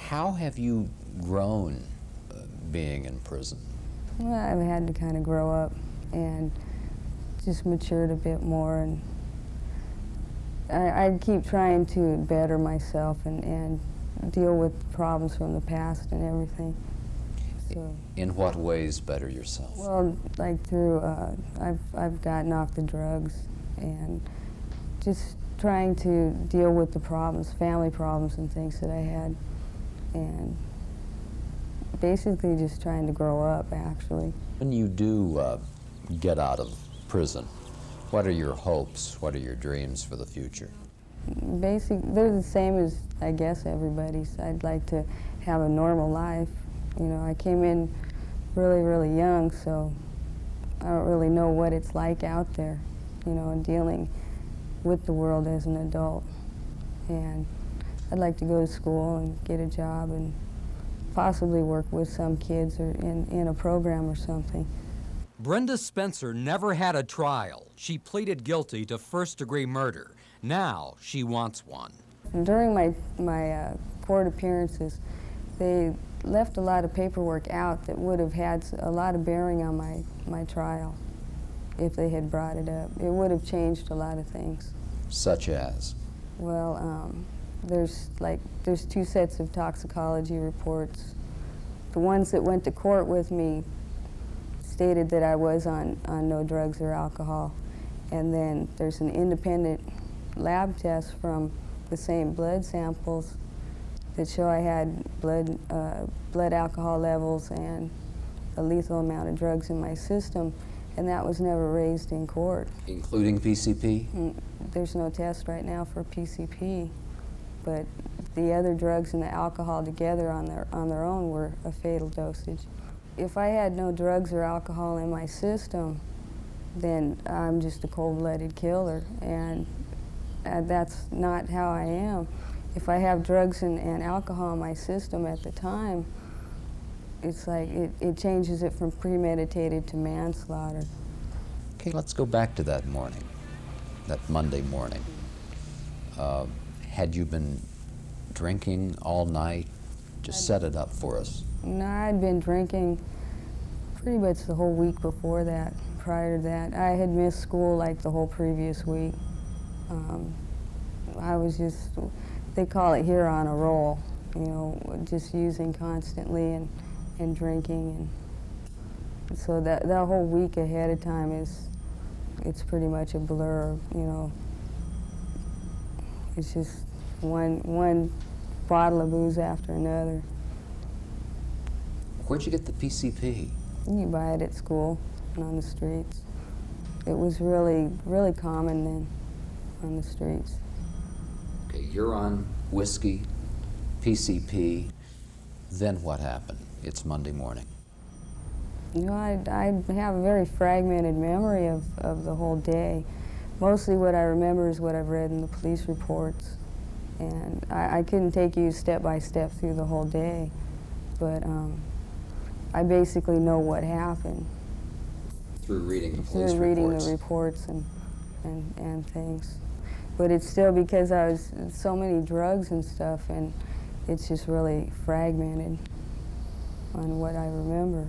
How have you grown being in prison? Well, I've had to kind of grow up and just matured a bit more, and I keep trying to better myself and deal with problems from the past and everything. So, in what ways better yourself? well, like through, I've gotten off the drugs and just trying to deal with the problems, family problems and things that I had, and basically just trying to grow up, actually. When you do get out of prison, what are your hopes? What are your dreams for the future? They're the same as, I guess, everybody's. I'd like to have a normal life. You know, I came in really, really young, so I don't really know what it's like out there, you know, and dealing with the world as an adult. And I'd like to go to school and get a job and possibly work with some kids or in a program or something. Brenda Spencer never had a trial. She pleaded guilty to first-degree murder. Now she wants one. During my court appearances, they left a lot of paperwork out that would have had a lot of bearing on my trial if they had brought it up. It would have changed a lot of things. Such as? Well, there's 2 sets of toxicology reports. The ones that went to court with me stated that I was on no drugs or alcohol. And then there's an independent lab test from the same blood samples that show I had blood alcohol levels and a lethal amount of drugs in my system, and that was never raised in court. Including PCP? There's no test right now for PCP, but the other drugs and the alcohol together on their own were a fatal dosage. If I had no drugs or alcohol in my system, then I'm just a cold-blooded killer, and that's not how I am. If I have drugs and alcohol in my system at the time, it's like it changes it from premeditated to manslaughter. Okay, let's go back to that morning, that Monday morning. Had you been drinking all night? Just set it up for us. No, I'd been drinking pretty much the whole week before that. Prior to that, I had missed school like the whole previous week. I was just, they call it here on a roll, you know, just using constantly and drinking. And so that whole week ahead of time it's pretty much a blur, you know. It's just one bottle of booze after another. Where'd you get the PCP? You buy it at school and on the streets. It was really, really common then on the streets. Okay, you're on whiskey, PCP, then what happened? It's Monday morning. You know, I have a very fragmented memory of the whole day. Mostly what I remember is what I've read in the police reports. And I couldn't take you step by step through the whole day, but I basically know what happened. Through reading the police reports? Through reading the reports and things. But it's still because I was so many drugs and stuff, and it's just really fragmented on what I remember.